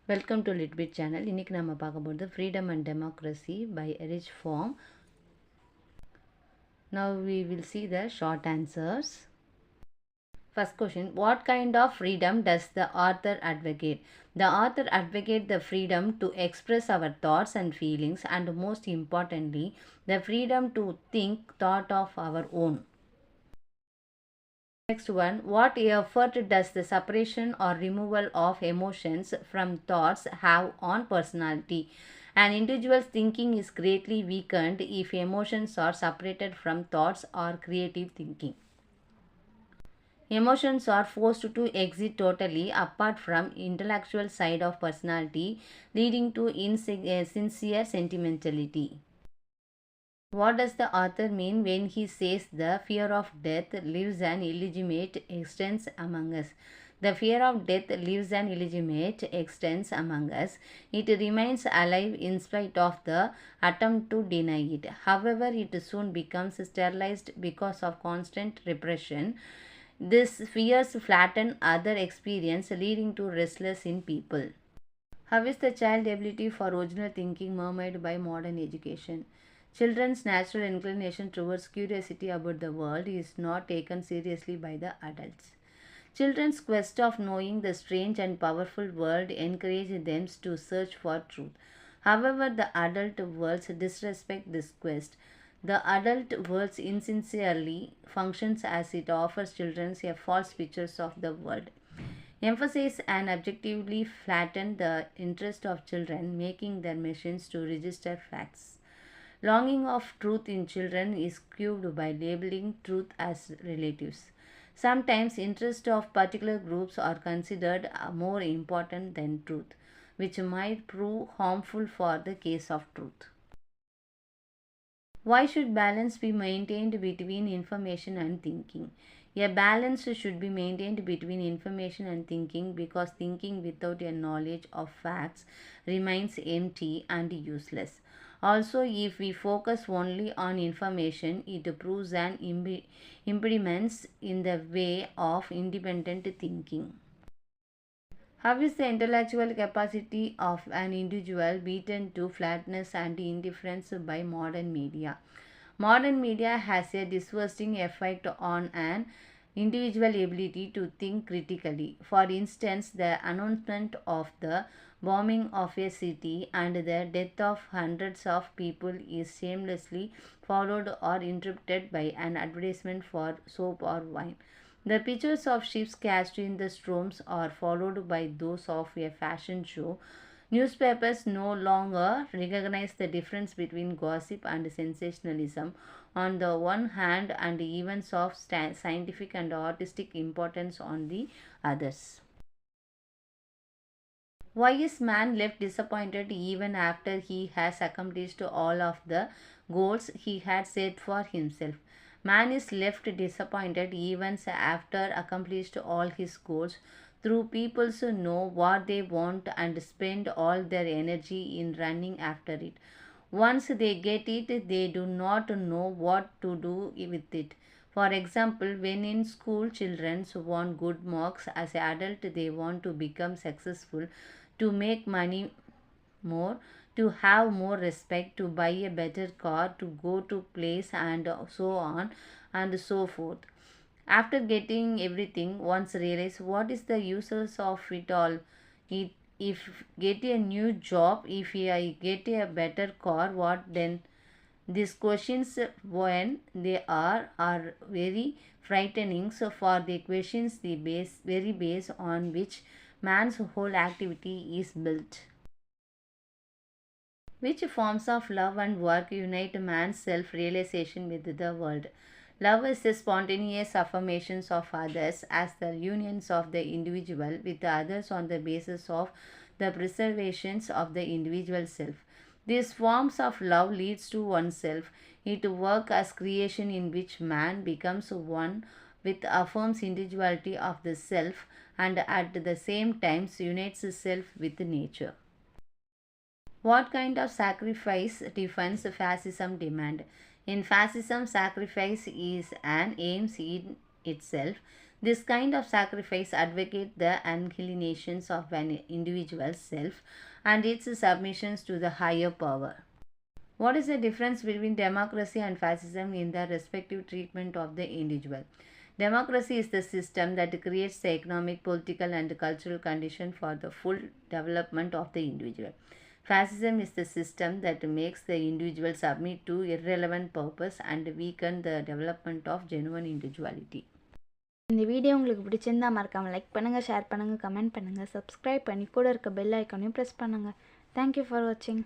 Welcome to லிட்பிட் channel. இன்றைக்கி நம்ம பார்க்க போகிறது freedom and democracy by Erich Fromm. Now we will see the short answers. First question, what kind of freedom does the author advocate? The author advocates the freedom to express our thoughts and feelings, and most importantly, the freedom to think thought of our own. Next one, what effort does the separation or removal of emotions from thoughts have on personality? An individual's thinking is greatly weakened if emotions are separated from thoughts or creative thinking. Emotions are forced to exist totally apart from intellectual side of personality, leading to insincere sentimentality. What does the author mean when he says the fear of death lives an illegitimate extent among us? The fear of death lives an illegitimate extent among us. It remains alive in spite of the attempt to deny it. However, it soon becomes sterilized because of constant repression. These fears flatten other experience, leading to restlessness in people. How is the child ability for original thinking murmured by modern education? Children's natural inclination towards curiosity about the world is not taken seriously by the adults. Children's quest of knowing the strange and powerful world encourages them to search for truth. However, the adult world disrespect this quest. The adult world insincerely functions as it offers children a false picture of the world. Emphasize and objectively flatten the interest of children, making their machines to register facts. Longing of truth in children is curbed by labeling truth as relatives. Sometimes interests of particular groups are considered more important than truth, which might prove harmful for the case of truth. Why should balance be maintained between information and thinking? A balance should be maintained between information and thinking because thinking without a knowledge of facts remains empty and useless. Also, if we focus only on information, it proves an impediment in the way of independent thinking. How is the intellectual capacity of an individual beaten to flatness and indifference by modern media? Modern media has a distorting effect on an individual ability to think critically. For instance, the announcement of the bombing of a city and the death of hundreds of people is shamelessly followed or interrupted by an advertisement for soap or wine. The pictures of ships cast in the storms are followed by those of a fashion show. Newspapers no longer recognize the difference between gossip and sensationalism on the one hand and events of scientific and artistic importance on the others. Why is man left disappointed even after he has accomplished all of the goals he had set for himself? Man is left disappointed even after accomplished all his goals through people who know what they want and spend all their energy in running after it. Once they get it, they do not know what to do with it. For example, when in school children want good marks, as an adult they want to become successful, to make money more, to have more respect, to buy a better car, to go to place and so on and so forth. After getting everything, once realize what is the uses of it all. It, if get a new job, if I get a better car, what then? These questions, when they are very frightening. So for the questions, the very base on which man's whole activity is built. Which forms of love and work unite man's self-realization with the world? Love is the spontaneous affirmations of others as the unions of the individual with the others on the basis of the preservations of the individual self. These forms of love leads to oneself. It works as creation in which man becomes one with affirms individuality of the self and at the same time unites self with nature. What kind of sacrifice defines fascism demand? In fascism, sacrifice is an aim in itself. This kind of sacrifice advocates the annihilation of an individual's self and its submissions to the higher power. What is the difference between democracy and fascism in the respective treatment of the individual? Democracy is the system that creates the economic, political, and cultural condition for the full development of the individual. Fascism is the system that makes the individual submit to irrelevant purpose and weaken the development of genuine individuality. இந்த video உங்களுக்கு பிடிச்சிருந்தா மறக்காமல் like பண்ணுங்கள், share பண்ணுங்கள், comment பண்ணுங்கள், subscribe பண்ணி கூட இருக்க பெல் ஐக்கானையும் ப்ரெஸ் பண்ணுங்கள். தேங்க்யூ ஃபார் வாட்சிங்.